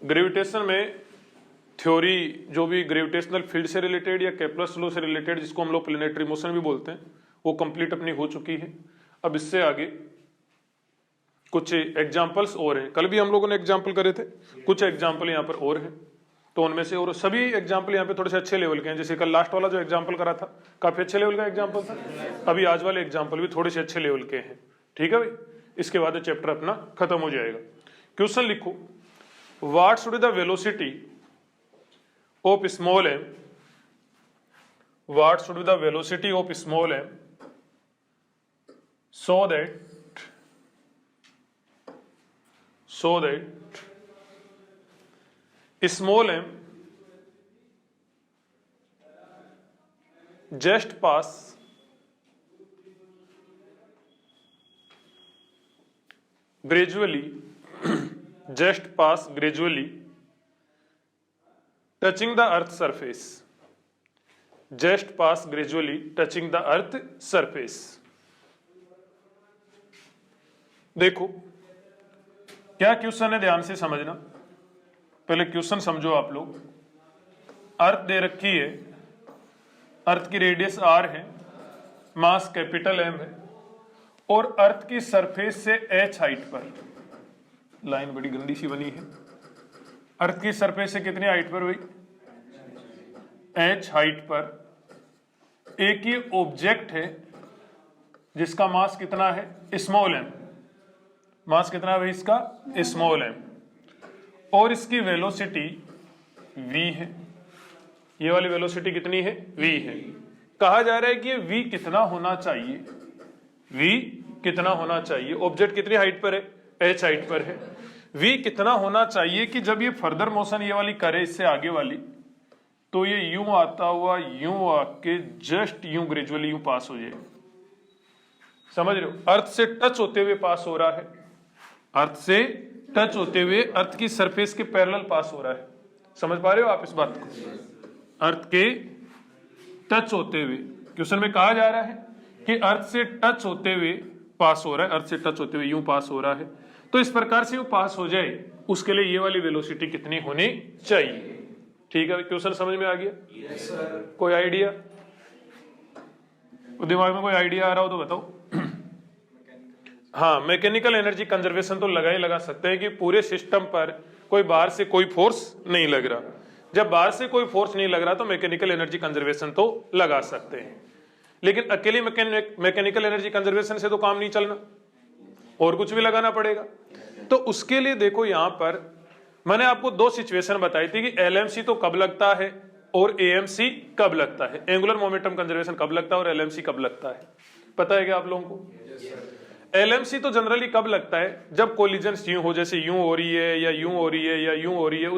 Gravitation में theory जो भी ग्रेविटेशनल फील्ड से रिलेटेड या केपलर्स लॉ से रिलेटेड, जिसको हम लोग प्लेनेटरी मोशन भी बोलते हैं, वो कंप्लीट अपनी हो चुकी है। अब इससे आगे कुछ एग्जाम्पल्स और हैं। कल भी हम लोगों ने एग्जाम्पल करे थे, कुछ एग्जाम्पल यहाँ पर और हैं। तो उनमें से और सभी एग्जाम्पल यहाँ पे थोड़े से अच्छे लेवल के हैं। जैसे कल लास्ट वाला जो एग्जाम्पल करा था काफी अच्छे लेवल का एग्जाम्पल था। अभी आज वाले एग्जाम्पल भी थोड़े से अच्छे लेवल के हैं। ठीक है भाई, इसके बाद चैप्टर अपना खत्म हो जाएगा। क्वेश्चन लिखो, what should the velocity of small m, what should the velocity of small m so that small m just pass gradually touching the earth surface, just pass gradually touching the earth surface। देखो क्या question है, ध्यान से समझना। पहले question समझो आप लोग। अर्थ दे रखी है, अर्थ की रेडियस r है, मास कैपिटल M है, और अर्थ की सरफेस से h हाइट पर, लाइन बड़ी गंदी सी बनी है, अर्थ की सरफेस से कितनी हाइट पर हुई, h हाइट पर एक ही ऑब्जेक्ट है जिसका मास कितना है, स्मॉल m। मास कितना है भाई इसका, स्मॉल m, और इसकी वेलोसिटी v है। ये वाली वेलोसिटी कितनी है, v है। कहा जा रहा है कि ये v कितना होना चाहिए, v कितना होना चाहिए। ऑब्जेक्ट कितनी हाइट पर है, h हाइट पर है। v कितना होना चाहिए कि जब ये फर्दर मोशन ये वाली करे इससे आगे वाली, तो ये यूं आता हुआ यूं आके जस्ट यूं ग्रेजुअली यूं पास हो जाए। समझ रहे हो, अर्थ से टच होते हुए पास हो रहा है, अर्थ से टच होते हुए अर्थ की सरफेस के पैरेलल पास हो रहा है। समझ पा रहे हो आप इस बात को, अर्थ के टच होते हुए। क्वेश्चन में कहा जा रहा है कि अर्थ से टच होते हुए पास हो रहा है, अर्थ से टच होते हुए यूं पास हो रहा है। तो इस प्रकार से यूं पास हो जाए, उसके लिए ये वाली वेलोसिटी कितनी होनी चाहिए। ठीक है, क्वेश्चन समझ में आ गया? Yes sir. कोई आइडिया, दिमाग में कोई आइडिया आ रहा हो तो बताओ। हाँ, मैकेनिकल एनर्जी कंजर्वेशन तो लगा सकते हैं कि पूरे सिस्टम पर कोई बाहर से कोई फोर्स नहीं लग रहा। जब बाहर से कोई फोर्स नहीं लग रहा तो मैकेनिकल एनर्जी कंजर्वेशन तो लगा सकते हैं। लेकिन अकेले मैकेनिकल एनर्जी कंजर्वेशन से तो काम नहीं चलना, और कुछ भी लगाना पड़ेगा। तो उसके लिए देखो, यहां पर मैंने आपको दो सिचुएशन बताई थी कि एलएमसी तो कब लगता है और एएमसी कब लगता है, एंगुलर मोमेंटम कंजर्वेशन कब लगता है और एलएमसी कब लगता है। पता है क्या आप लोगों को? एलएमसी तो जनरली कब लगता है, जब कोलिजन यूं हो, जैसे यूं हो रही है या यूं हो रही है या यूं हो रही है,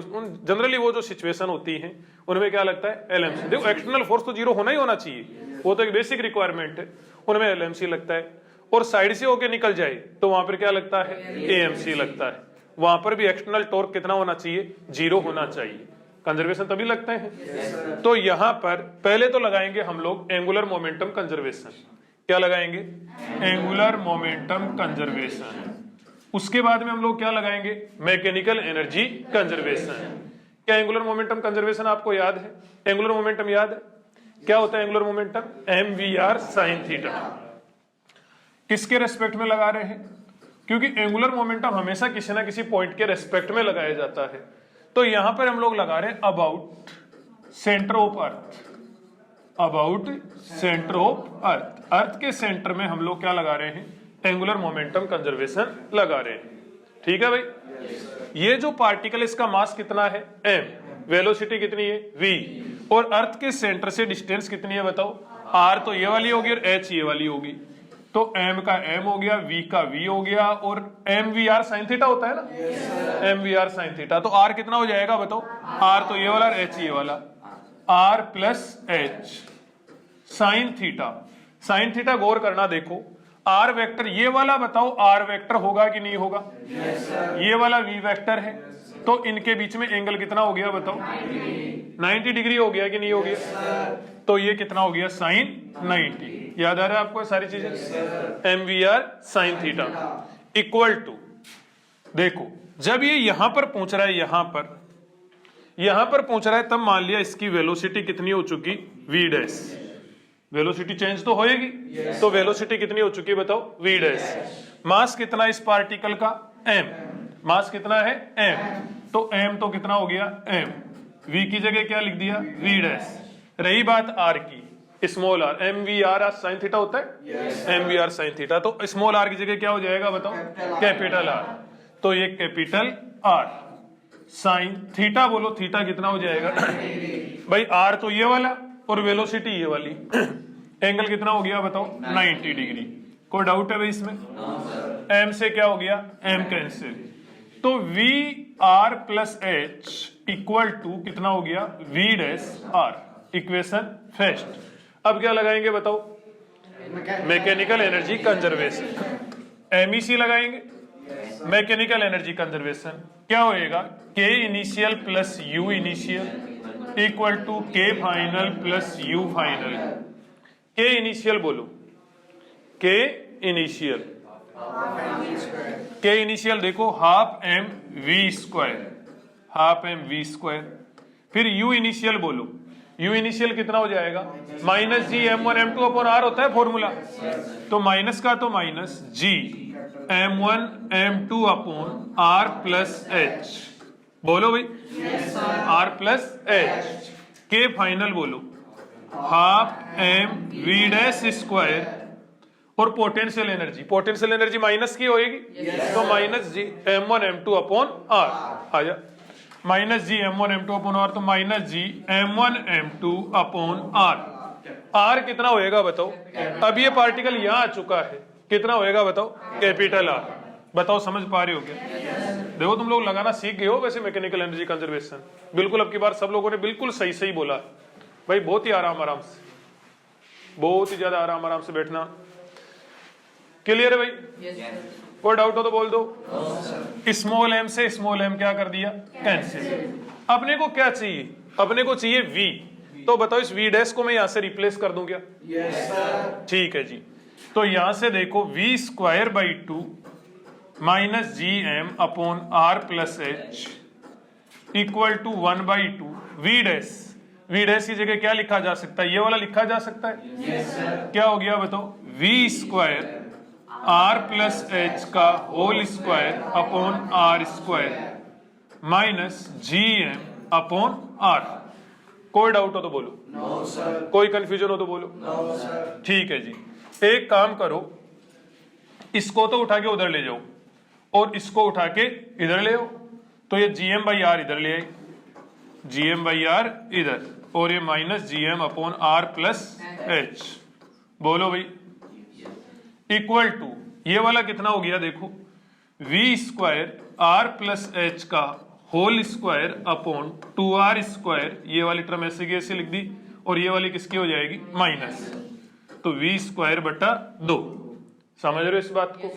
जनरली वो जो सिचुएशन होती है उनमें क्या लगता है, एलएमसी। देखो, एक्सटर्नल फोर्स तो जीरो होना ही होना चाहिए, वो तो एक बेसिक रिक्वायरमेंट है, उनमें एलएमसी लगता है। और साइड से होके निकल जाए तो वहां पर क्या लगता है, एएमसी लगता है। वहां पर भी एक्सटर्नल टॉर्क कितना होना चाहिए, जीरो होना चाहिए। कंजर्वेशन तभी लगते हैं। तो यहां पर पहले तो लगाएंगे हम लोग एंगुलर मोमेंटम कंजर्वेशन। क्या लगाएंगे, एंगुलर मोमेंटम कंजर्वेशन। उसके बाद में हम लोग क्या लगाएंगे, मैकेनिकल एनर्जी कंजर्वेशन। क्या एंगुलर मोमेंटम कंजर्वेशन आपको याद है? एंगुलर मोमेंटम याद है? क्या होता है angular momentum? mvr sin theta. किसके रेस्पेक्ट में लगा रहे हैं? क्योंकि एंगुलर मोमेंटम हमेशा किसी ना किसी पॉइंट के रेस्पेक्ट में लगाया जाता है। तो यहां पर हम लोग लगा रहे हैं about centre of earth, about centre of earth. Earth के सेंटर में हम लोग क्या लगा रहे हैं, एंगुलर मोमेंटम कंजर्वेशन लगा रहे हैं। ठीक है भाई। ये जो पार्टिकल, इसका मास कितना है, m, वेलोसिटी कितनी है, v, और अर्थ के सेंटर से डिस्टेंस कितनी है बताओ, r तो ये वाली होगी और h ये वाली होगी। तो m का m हो गया, v का v हो गया, और mvr sin थीटा होता है ना, mvr sin थीटा। तो r कितना हो जाएगा बताओ, r तो ये वाला और h ये वाला, r plus h sine theta. Sine theta गौर करना, देखो आर वेक्टर ये वाला बताओ, आर वेक्टर होगा कि नहीं होगा? ये वाला वी वेक्टर है, तो इनके बीच में एंगल कितना हो गया बताओ, 90 डिग्री हो गया कि नहीं हो गया? तो ये कितना हो गया, साइन 90। याद आ रहा है आपको सारी चीजें? mvr sin theta equal to, देखो जब ये यहां पर पहुंच रहा है, यहां पर पहुंच रहा है, तब मान लिया इसकी वेलोसिटी कितनी हो चुकी, v डैश। वेलोसिटी चेंज तो होएगी, तो वेलोसिटी कितनी हो चुकी है बताओ, v डैश। मास कितना इस पार्टिकल का, m। मास कितना है, m। तो m तो कितना हो गया, m। v की जगह क्या लिख दिया, v डैश। रही बात r की, small r, m v r sine theta होता है, m v r sine theta, तो स्मॉल r की जगह क्या हो जाएगा बताओ, कैपिटल r। तो ये कैपिटल r साइन थीटा, बोलो थीटा कितना हो जाएगा भाई, r तो ये वाला और वेलोसिटी ये वाली, एंगल कितना हो गया बताओ, 90 डिग्री। कोई डाउट है भाई इसमें? m से क्या हो गया, m कैंसिल, तो v r plus h equal to कितना हो गया, v dash r। Equation first. अब क्या लगाएंगे बताओ, मैकेनिकल एनर्जी कंजर्वेशन, MEC लगाएंगे। मैकेनिकल एनर्जी कंजर्वेशन क्या होएगा, K initial plus U initial equal to K final plus U final. K initial बोलो, K इनिशियल, K इनिशियल देखो half m v square, half m v square. फिर U initial बोलो, U initial कितना हो जाएगा, minus G m1 m2 upon r होता है formula, तो माइनस का तो minus G m1 m2 upon r plus h। बोलो भाई, r प्लस h। के फाइनल बोलो, half m v dash square, और potential energy, potential energy minus की होएगी, तो minus G m1 m2 upon r आ जा, minus G m1 m2 upon r, तो minus G m1 m2 upon r। r कितना होएगा बताओ, अब ये पार्टिकल यहां आ चुका है, कितना होएगा बताओ, कैपिटल R। बताओ समझ पा रहे हो क्या? देखो तुम लोग लगाना सीख गए हो वैसे मैकेनिकल एनर्जी कंजर्वेशन, बिल्कुल अब की बार सब लोगों ने बिल्कुल सही सही बोला भाई, बहुत ही आराम आराम से, बहुत ही ज्यादा आराम आराम से बैठना। क्लियर है भाई? कोई डाउट हो तो बोल दो। स्मॉल m से स्मॉल m क्या कर दिया, कैंसिल। अपने को क्या चाहिए, अपने को चाहिए v, तो बताओ इस v डैश को मैं यहां से रिप्लेस कर दूं क्या? ठीक है जी, तो यहां से देखो v square by 2 minus G M upon r plus H equal to 1 by 2 v dash की जगह क्या लिखा जा सकता है, ये वाला लिखा जा सकता है। क्या हो गया बताओ, v square r plus H का whole square upon r square minus G M upon r। कोई डाउट हो तो बोलो, कोई कंफ्यूजन हो तो बोलो। ठीक है जी, एक काम करो, इसको तो उठा के उधर ले जाओ और इसको उठा के इधर ले आओ, तो ये जी एम बाई आर इधर ले आए, जी एम बाई आर इधर, और ये minus G M upon r plus h. बोलो भाई, इक्वल टू ये वाला कितना हो गया देखो, v square R plus H का whole square upon 2r square, ये वाली टर्म ऐसे की ऐसे लिख दी, और ये वाली किसकी हो जाएगी, माइनस, तो v स्क्वायर बटा 2। समझ रहे हो इस बात को?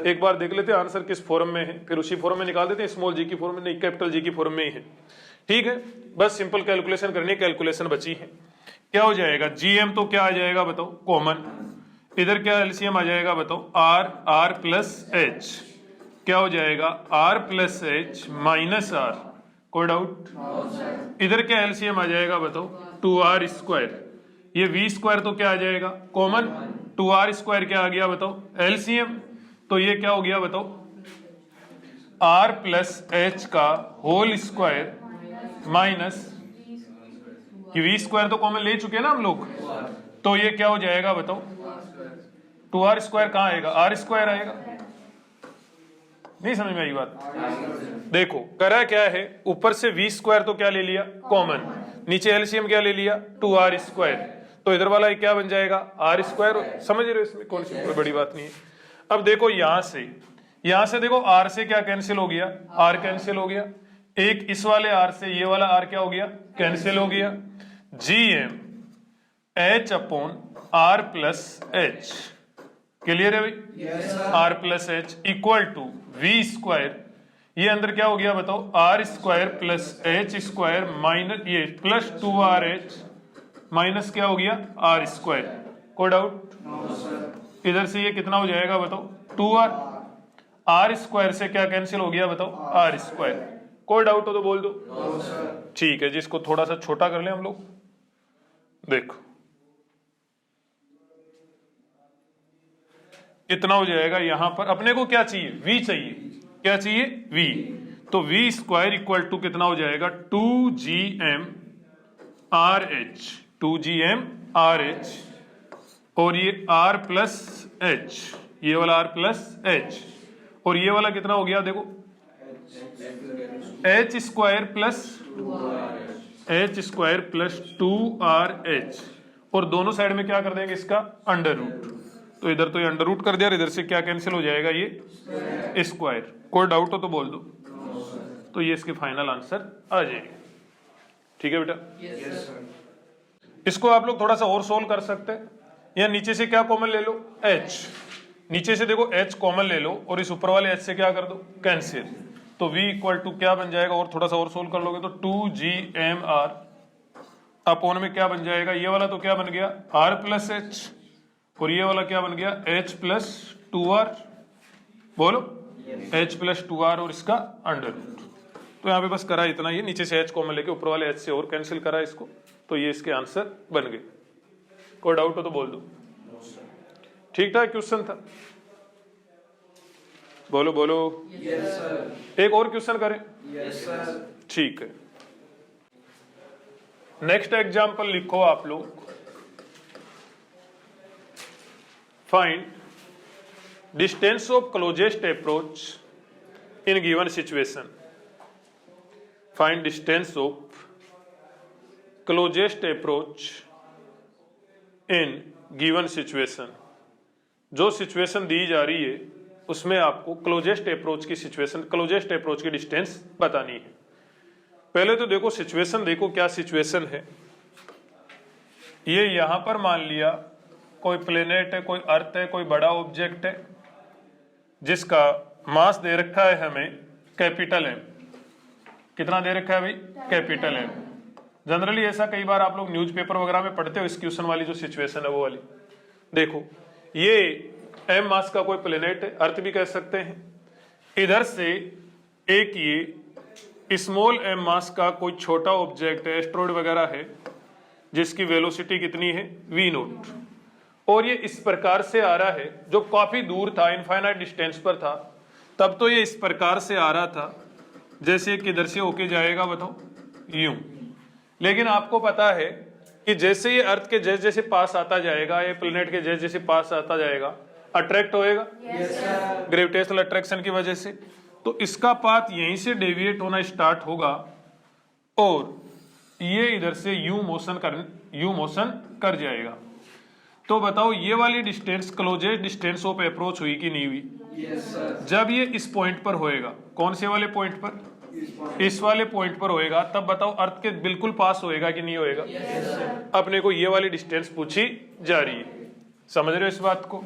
एक बार देख लेते हैं आंसर किस फॉर्म में है, फिर उसी फॉर्म में निकाल देते हैं, स्मॉल जी की फॉर्म में नहीं, कैपिटल जी की फॉर्म में ही है। ठीक है, बस सिंपल कैलकुलेशन करनी है, कैलकुलेशन बची है। क्या हो जाएगा, जीएम तो क्या आ जाएगा बताओ, कॉमन, इधर क्या एलसीएम आ जाएगा बताओ, आर प्लस एच, क्या हो जाएगा, r plus h minus r. कोई डाउट? इधर क्या एलसीएम आ जाएगा बताओ, 2r स्क्वायर, ये v स्क्वायर तो क्या आ जाएगा कॉमन, 2r स्क्वायर क्या आ गया बताओ, एलसीएम, तो ये क्या हो गया बताओ, r प्लस एच का होल स्क्वायर माइनस, ये v स्क्वायर तो कॉमन ले चुके हैं ना हम लोग, तो ये क्या हो जाएगा बताओ, 2r स्क्वायर कहाँ आएगा, r स्क्वायर आएगा। नहीं समझ में आई बात? देखो करा क्या है, ऊपर से v स्क्वायर तो क्या ले लिया कॉमन, नीचे एलसीएम क्या ले लिया 2r स्क्वायर, तो इधर वाला क्या बन जाएगा r स्क्वायर। समझ रहे हो, इसमें कौन सी कोई बड़ी बात नहीं है। अब देखो यहां से देखो r से क्या कैंसिल हो गया, r कैंसिल हो गया, एक इस वाले r से ये वाला r क्या हो गया, कैंसिल हो गया, gm h upon r plus h. Clear है भाई? r plus H equal to v square, ये अंदर क्या हो गया बताओ, r square plus h square minus ये प्लस 2rh माइनस क्या हो गया r स्क्वायर। कोई डाउट? इधर से ये कितना हो जाएगा बताओ, 2r, आर स्क्वायर से क्या कैंसिल हो गया बताओ, आर स्क्वायर। कोई डाउट हो तो बोल दो। ठीक है जी, इसको थोड़ा सा छोटा कर लें हम लोग। देखो इतना हो जाएगा। यहां पर अपने को क्या चाहिए, v चाहिए। क्या चाहिए, v। तो v स्क्वायर इक्वल टू कितना हो जाएगा, 2gm RH, 2gm RH, और ये r प्लस h, ये वाला r प्लस h, और ये वाला कितना हो गया देखो, h square plus two R H, और दोनों साइड में क्या कर देंगे इसका अंडर रूट। तो इधर तो ये अंडर रूट कर दिया, इधर से क्या कैंसिल हो जाएगा, ये स्क्वायर। कोई डाउट हो तो बोल दो। तो ये इसके फाइनल आंसर आ जाएगा। ठीक है बेटा, इसको आप लोग थोड़ा सा और सोल्व कर सकते हैं। या नीचे से क्या कॉमन ले लो, h, नीचे से देखो h कॉमन ले लो और इस ऊपर वाले h से क्या कर दो, कैंसिल। तो v इक्वल टू क्या बन जाएगा, और थोड़ा सा और सोल्व कर लोगे तो 2gmr अपॉन में क्या बन जाएगा, ये वाला तो क्या बन गया r प्लस h, और ये वाला क्या बन गया h प्लस 2r, बोलो h प्लस 2r, और इसका अंडर रूट। तो यहाँ पे बस करा इतना ही, नीचे से h कॉमन लेके ऊपर वाले h से और कैंसिल करा इसको, तो ये इसके आंसर बन गए। कोई डाउट हो तो बोल दो। ठीक ठाक क्वेश्चन था, बोलो बोलो। एक और क्वेश्चन करें। ठीक है, नेक्स्ट एग्जांपल लिखो आप लोग। Find distance of closest approach in given situation. Find distance of closest approach in given situation. जो सिचुएशन दी जा रही है उसमें आपको क्लोजेस्ट अप्रोच की सिचुएशन, क्लोजेस्ट अप्रोच की डिस्टेंस बतानी है। पहले तो देखो सिचुएशन, देखो क्या सिचुएशन है। ये यहां पर मान लिया कोई प्लेनेट है, कोई अर्थ है, कोई बड़ा ऑब्जेक्ट है जिसका मास दे रखा है हमें कैपिटल एम। कितना दे रखा है भाई, कैपिटल एम। जनरली ऐसा कई बार आप लोग न्यूज़पेपर वगैरह में पढ़ते हो, इस क्वेश्चन वाली जो सिचुएशन है वो वाली। देखो ये एम मास का कोई प्लेनेट है, अर्थ भी कह सकते हैं। इधर से एक ये स्मॉल एम मास का कोई छोटा ऑब्जेक्ट है, एस्ट्रॉइड वगैरह है, जिसकी वेलोसिटी कितनी है v नॉट, और ये इस प्रकार से आ रहा है, जो काफी दूर था, इनफाइनाइट डिस्टेंस पर था। तब तो ये इस प्रकार से आ रहा था जैसे किधर से होके जाएगा बताओ, यूं। लेकिन आपको पता है कि जैसे ये अर्थ के जैसे जैसे पास आता जाएगा, ये प्लेनेट के जैसे जैसे पास आता जाएगा, अट्रैक्ट होएगा ग्रेविटेशनल अट्रैक्शन की वजह से। तो इसका पाथ यहीं से डेविएट होना स्टार्ट होगा और ये इधर से यू मोशन कर जाएगा। तो बताओ ये वाली distance closest distance of approach हुई कि नहीं हुई। जब ये इस पॉइंट पर होएगा, कौन से वाले पॉइंट पर, इस वाले पॉइंट पर होएगा, तब बताओ अर्थ के बिल्कुल पास होएगा कि नहीं होएगा। अपने को ये वाली डिस्टेंस पूछी जा रही है, समझ रहे हो इस बात को।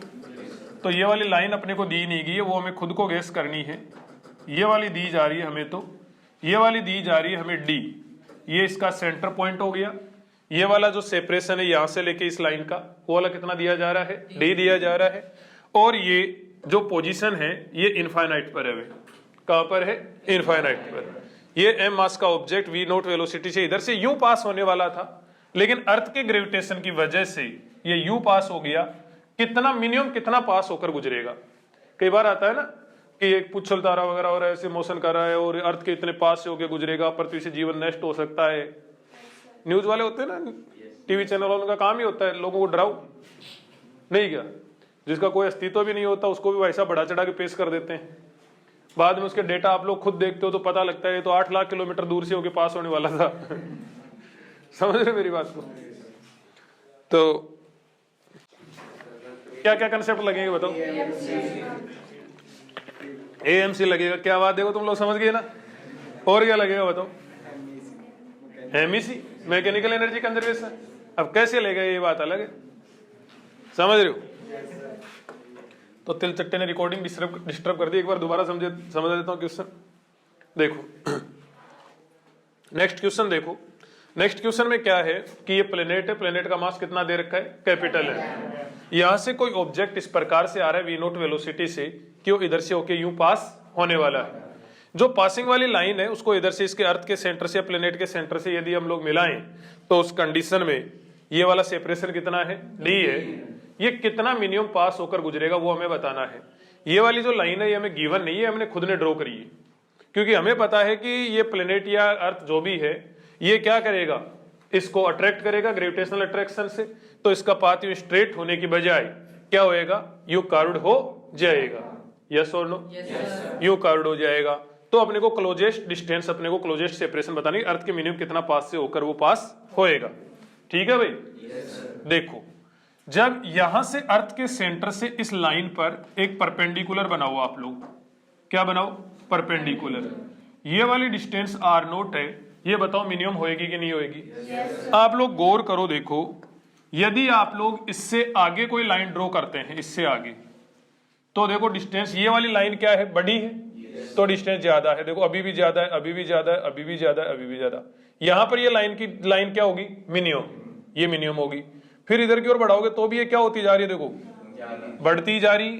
तो ये वाली लाइन अपने को दी नहीं गई है, वो हमें खुद को गेस करनी है। ये वाली दी जा रही है हमें, तो ये वाली दी जा रही है हमें डी, ये इसका सेंटर पॉइंट हो गया। ये वाला जो सेपरेशन है यहां से लेके इस लाइन का, वो वाला कितना दिया जा रहा है, डी दिया जा रहा है। और ये जो पोजीशन है ये इनफाइनाइट पर है। कहां पर है, इनफाइनाइट पर। ये एम मास का ऑब्जेक्ट वी नॉट वेलोसिटी से इधर से यूं पास होने वाला था, लेकिन अर्थ के ग्रेविटेशन की वजह से ये यूं पास हो गया। कितना मिनिमम कितना पास होकर गुजरेगा। कई बार आता है ना कि एक पुच्छल तारा वगैरह और ऐसे मोशन कर रहा है और अर्थ के इतने पास से होकर गुजरेगा, पृथ्वी से जीवन नष्ट हो सकता है। न्यूज वाले होते हैं ना, टीवी चैनल वालों का काम ही होता है लोगों को डराओ, नहीं क्या। जिसका कोई अस्तित्व भी नहीं होता उसको भी वैसा बढ़ा चढ़ा के पेश कर देते हैं। बाद में उसके डेटा आप लोग खुद देखते हो तो पता लगता है तो 8 लाख किलोमीटर दूर से होके पास होने वाला था। समझ रहे मेरी बात को। तो क्या क्या कंसेप्ट लगेंगे बताओ। एएमसी लगेगा, क्या बात, देखो तुम लोग समझ गए ना। और क्या लगेगा बताओ, एमईसी, मैकेनिकल एनर्जी कंजर्वेशन। अब कैसे लेगा ये बात अलग है, समझ रहे हो। तो तिलचट्टे ने रिकॉर्डिंग डिस्टर्ब कर दी, एक बार दोबारा समझ देता हूं क्वेश्चन। देखो नेक्स्ट क्वेश्चन देखो, नेक्स्ट क्वेश्चन में क्या है कि ये प्लेनेट है, प्लेनेट का मास कितना दे रखा है, कैपिटल है। यहां से कोई ऑब्जेक्ट इस प्रकार से आ रहा है वी नोट वेलोसिटी से कि वो इधर से होके यूं पास होने वाला है। जो पासिंग वाली लाइन है उसको इधर से इसके अर्थ के सेंटर से या प्लेनेट के सेंटर से यदि हम लोग मिलाएं तो उस कंडीशन में ये वाला सेपरेशन कितना है, डी है। ये कितना मिनिमम पास होकर गुजरेगा वो हमें बताना है। ये वाली जो लाइन है ये हमें गिवन नहीं है, हमने खुद ने ड्रॉ करी है, क्योंकि हमें पता है कि ये प्लेनेट या अर्थ जो भी है ये क्या करेगा, इसको अट्रैक्ट करेगा ग्रेविटेशनल अट्रैक्शन से। तो इसका पाथ यूं स्ट्रेट होने की बजाय क्या होएगा, यूं कर्व्ड हो जाएगा। यस और नो? यूं कर्व्ड हो जाएगा। तो अपने को क्लोजेस्ट डिस्टेंस, अपने को क्लोजेस्ट सेपरेशन बतानी, अर्थ के मिनिमम कितना पास से होकर वो पास होएगा। ठीक है भाई? देखो, जब यहां से अर्थ के सेंटर से इस लाइन पर एक परपेंडिकुलर बनाओ आप लोग, क्या बनाओ, परपेंडिकुलर। ये वाली डिस्टेंस आर नोट है, ये बताओ मिनिमम होएगी कि नहीं होएगी? आप लोग गौर करो, देखो यदि आप लोग इससे आगे कोई लाइन ड्रॉ करते हैं, इससे आगे, तो देखो डिस्टेंस, ये वाली लाइन क्या है, बड़ी है, तो डिस्टेंस ज्यादा है। देखो अभी भी ज्यादा है, अभी भी ज्यादा है, अभी भी ज्यादा है, अभी भी ज्यादा। यहां पर ये लाइन क्या होगी, मिनिमम, ये मिनिमम होगी। फिर इधर की ओर बढ़ाओगे तो भी ये क्या होती जा रही है, देखो बढ़ती जा रही,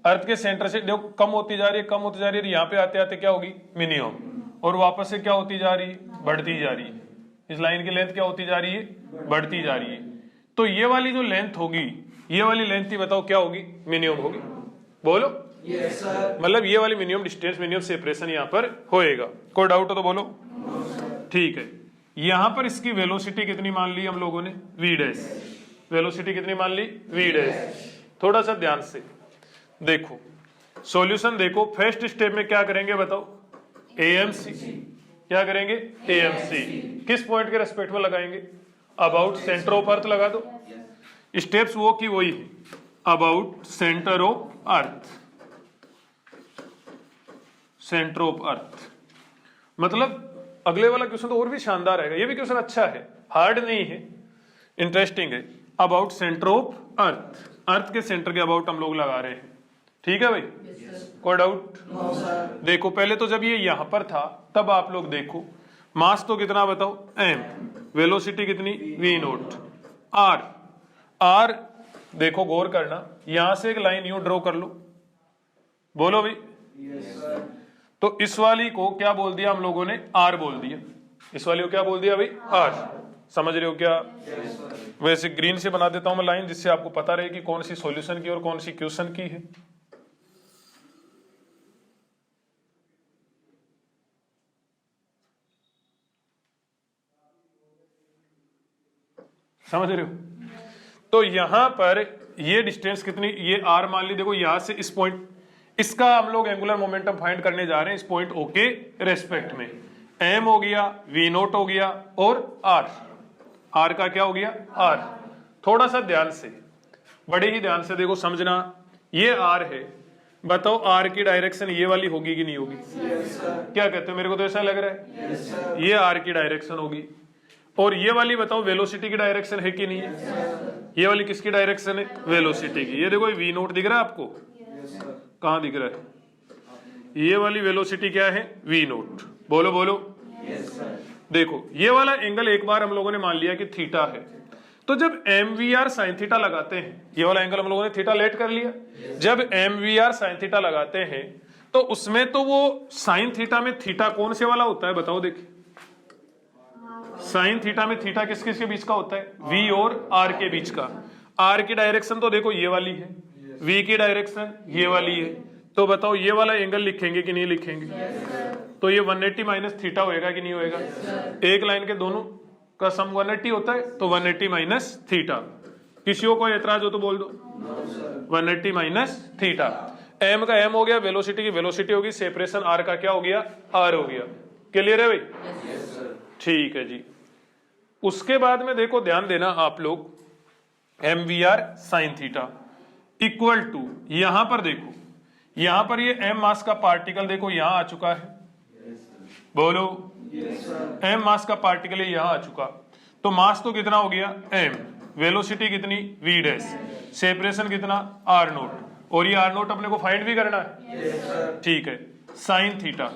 अर्थ के सेंटर से देखो कम होती जा रही है, कम होती जा रही है। यहाँ पे आते आते क्या होगी, मिनिमम, और वापस से क्या होती जा रही है, बढ़ती जा रही है। इस लाइन की लेंथ क्या होती जा रही है, बढ़ती जा रही है। तो ये वाली जो लेंथ होगी, ये वाली लेंथ ही बताओ क्या होगी, मिनिमम होगी। बोलो मतलब ये वाली मिनिमम डिस्टेंस, मिनिमम सेपरेशन यहाँ पर होएगा। कोई डाउट हो तो बोलो। ठीक है, यहां पर इसकी वेलोसिटी कितनी मान ली हम लोगों ने, वी डैश। वेलोसिटी कितनी मान ली, वी डैश। थोड़ा सा ध्यान से देखो, सॉल्यूशन देखो। फर्स्ट स्टेप में क्या करेंगे बताओ, एएमसी। क्या करेंगे, एएमसी। किस पॉइंट के रेस्पेक्ट में लगाएंगे, अबाउट सेंटर ऑफ अर्थ लगा दो। स्टेप्स वो की वही है, about centre of earth, centre of अर्थ। मतलब अगले वाला क्वेश्चन तो और भी शानदार है, ये भी क्वेश्चन अच्छा है, हार्ड नहीं है, इंटरेस्टिंग है। About centre of earth, earth के सेंटर के अबाउट हम लोग लगा रहे हैं। ठीक है भाई? कोई डाउट? देखो पहले तो जब ये यहां पर था तब आप लोग देखो, मास तो कितना बताओ, m, वेलोसिटी कितनी, v नोट, r। r देखो गौर करना, यहां से एक लाइन यूं ड्रॉ कर लो, बोलो भाई। तो इस वाली को क्या बोल दिया हम लोगों ने, r बोल दिया। इस वाली को क्या बोल दिया भाई, r। समझ रहे हो क्या? वैसे ग्रीन से बना देता हूं मैं लाइन, जिससे आपको पता रहे कि कौन सी सॉल्यूशन की और कौन सी क्वेश्चन की है। समझ रहे हो? तो यहां पर ये डिस्टेंस कितनी, ये r मान ली। देखो यहां से इस पॉइंट, इसका हम लोग एंगुलर मोमेंटम फाइंड करने जा रहे हैं इस पॉइंट O के रेस्पेक्ट में। m हो गया, v नोट हो गया, और r का क्या हो गया, r। थोड़ा सा ध्यान से, बड़े ही ध्यान से देखो, समझना। ये r है, बताओ r की डायरेक्शन ये वाली होगी कि नहीं होगी? क्या कहते हो? मेरे को तो ऐसा लग रहा है ये r की डायरेक्शन होगी। और ये वाली बताओ वेलोसिटी की डायरेक्शन है कि नहीं है? ये वाली किसकी डायरेक्शन है, वेलोसिटी की। ये देखो वी नोट दिख रहा है आपको, कहां दिख रहा है? ये वाली वेलोसिटी क्या है, वी नोट। बोलो बोलो। देखो ये वाला एंगल एक बार हम लोगों ने मान लिया कि थीटा है, तो जब mvr sin थीटा लगाते हैं, ये वाला एंगल हम लोगों ने थीटा लेट कर लिया। जब mvr sin थीटा लगाते हैं तो उसमें तो वो sin थीटा में थीटा कौन से वाला होता है बताओ? देखिए साइन थीटा में थीटा किस किस के बीच का होता है, v और r के बीच का। r की डायरेक्शन तो देखो ये वाली है, v की डायरेक्शन ये वाली है। तो बताओ ये वाला एंगल लिखेंगे कि नहीं लिखेंगे? तो ये 180 माइनस थीटा होएगा कि नहीं होएगा? एक लाइन के दोनों का सम 180 होता है, तो 180 माइनस थीटा। किसी को कोई एतराज हो तो बोल दो। 180 माइनस थीटा। m का m हो गया, वेलोसिटी की वेलोसिटी होगी, सेपरेशन r का क्या हो गया, r हो गया। क्लियर है भाई? ठीक है जी। उसके बाद में देखो ध्यान देना आप लोग, mvr sin theta equal to, यहां पर देखो, यहां पर ये m मास का पार्टिकल देखो यहां आ चुका है। बोलो m मास का पार्टिकल यहां आ चुका, तो मास तो कितना हो गया m, वेलोसिटी कितनी v डैश, सेपरेशन कितना r नोट, और ये r नोट अपने को फाइंड भी करना है। ठीक है, साइन थीटा।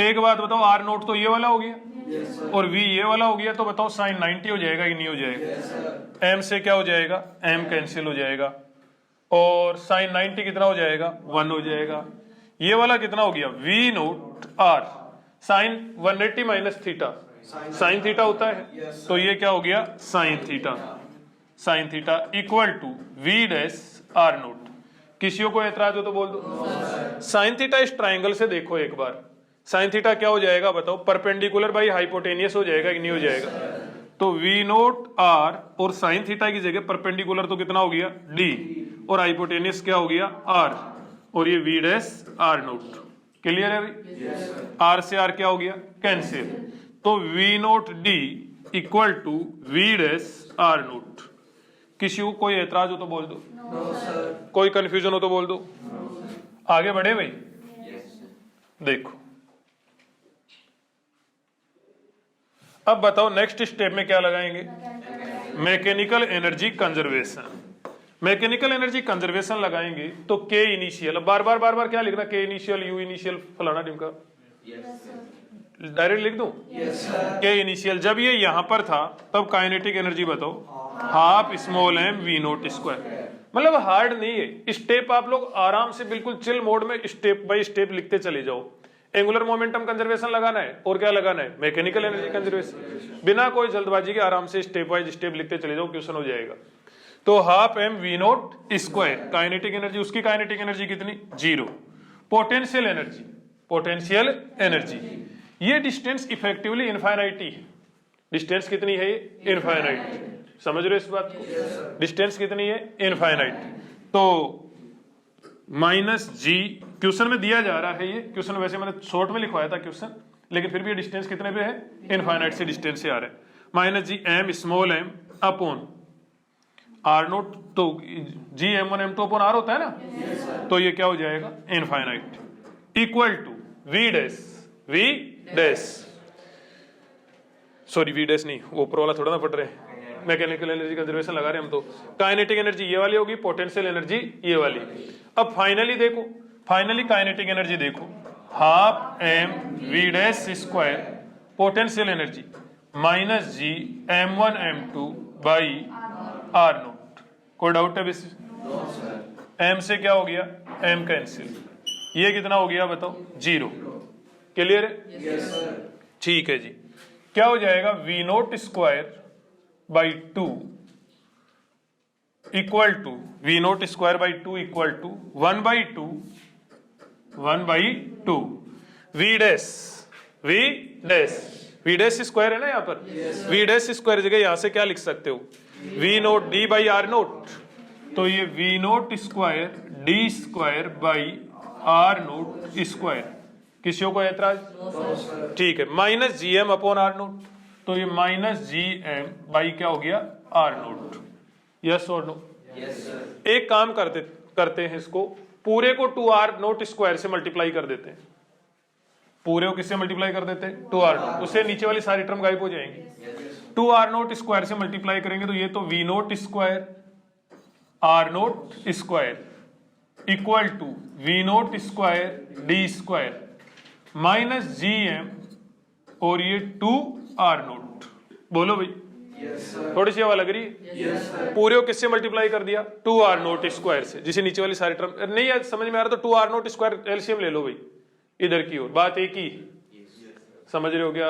एक बात बताओ, r नोट तो ये वाला हो गया, और v ये वाला हो गया, तो बताओ साइन 90 हो जाएगा कि नहीं हो जाएगा? m से क्या हो जाएगा? m कैंसिल हो जाएगा और साइन 90 कितना हो जाएगा? 1 हो जाएगा। ये वाला कितना हो गया? v naught r sine 180 minus theta, sine theta होता है, तो ये क्या हो गया? Sine theta, sine theta equal to v dash r naught. किसी को एतराज हो तो बोल दो। साइन थीटा इस ट्राइंगल से देखो एक बार, साइन थीटा क्या हो जाएगा बताओ? परपेंडिकुलर बाई हाइपोटेनियस हो जाएगा कि नहीं हो जाएगा? तो v नोट r और साइन थीटा की जगह परपेंडिकुलर तो कितना हो गया? d और हाइपोटेनियस क्या हो गया? r और ये v dash r note. Clear है भाई? r से r क्या हो गया? कैंसिल। तो v naught d equal to v dash r naught. किसी को कोई एतराज हो तो बोल दो। कोई कंफ्यूजन हो तो बोल दो। आगे बढ़े भाई? देखो अब बताओ नेक्स्ट स्टेप में क्या लगाएंगे? Mechanical energy conservation. Mechanical energy conservation लगाएंगे तो के इनिशियल, बार बार क्या लिखना? के इनिशियल, यू इनिशियल, फलाना टिमका, डायरेक्ट लिख दूं? के इनिशियल जब ये यहां पर था तब काइनेटिक एनर्जी बताओ? Half small m we naught square. मतलब हार्ड नहीं है, स्टेप आप लोग आराम से बिल्कुल चिल मोड में स्टेप बाय स्टेप लिखते चले जाओ। एंगुलर मोमेंटम कंजर्वेशन लगाना है और क्या लगाना है? Mechanical energy conservation. बिना कोई जल्दबाजी के आराम से स्टेप वाइज स्टेप लिखते चले जाओ, क्वेश्चन हो जाएगा। तो half M we naught square kinetic energy, उसकी काइनेटिक एनर्जी कितनी? 0। पोटेंशियल एनर्जी, पोटेंशियल एनर्जी, ये डिस्टेंस इफेक्टिवली इनफाइनाइटी है। डिस्टेंस कितनी है? इनफाइनाइट। समझ रहे हो इस बात को? डिस्टेंस कितनी है? इनफाइनाइट। तो माइनस जी, क्वेश्चन में दिया जा रहा है, ये क्वेश्चन वैसे मैंने शॉर्ट में लिखवाया था क्वेश्चन, लेकिन फिर भी ये डिस्टेंस कितने पे है? इनफाइनाइट से डिस्टेंस से आ रहा है। Minus G M small m upon r naught, तो G m1 m2 upon are होता है ना, तो ये क्या हो जाएगा? Infinite equal to v dash, v dash, sorry v dash नहीं, वो ऊपर वाला थोड़ा ना पढ़ रहे हैं, मैकेनिकल एनर्जी कंजर्वेशन लगा रहे हैं हम तो। काइनेटिक एनर्जी ये वाली होगी, पोटेंशियल एनर्जी ये वाली। अब फाइनली देखो, फाइनली काइनेटिक एनर्जी देखो, half M v dash square potential energy minus G m1 m2 by r naught. कोई डाउट है? बेसिस m से क्या हो गया? m कैंसिल, ये कितना हो गया बताओ? 0। क्लियर है? ठीक है जी। क्या हो जाएगा? V naught square by 2 equal to v naught square by 2 equal to 1 by 2 v dash, v dash, v dash square है ना यहाँ पर, वी डैश स्क्वायर जगह यहां से क्या लिख सकते हो? V naught d by r naught, तो ये v naught square d square by r naught square. किसी को एतराज? ठीक है। Minus G M upon r naught, तो ये माइनस जी एम बाई क्या हो गया? R naught. यस और नो? एक काम करते हैं, इसको पूरे को 2r नोट स्क्वायर से मल्टीप्लाई कर देते हैं। पूरे को किससे मल्टीप्लाई कर देते हैं? 2r note. उससे नीचे वाली सारी टर्म गायब हो जाएंगी। 2r नोट स्क्वायर से मल्टीप्लाई करेंगे तो ये तो v naught square r naught square equal to v naught square d square minus G M और ये 2r नोट। बोलो भाई, थोड़ी सी हवा लग रही है? पूरे को किससे मल्टीप्लाई कर दिया? 2r नोट स्क्वायर से, जिसे नीचे वाली सारी टर्म नहीं है समझ में आ रहा तो 2r नोट स्क्वायर एलसीएम ले लो भाई, इधर की ओर बात एक ही। समझ रहे हो क्या?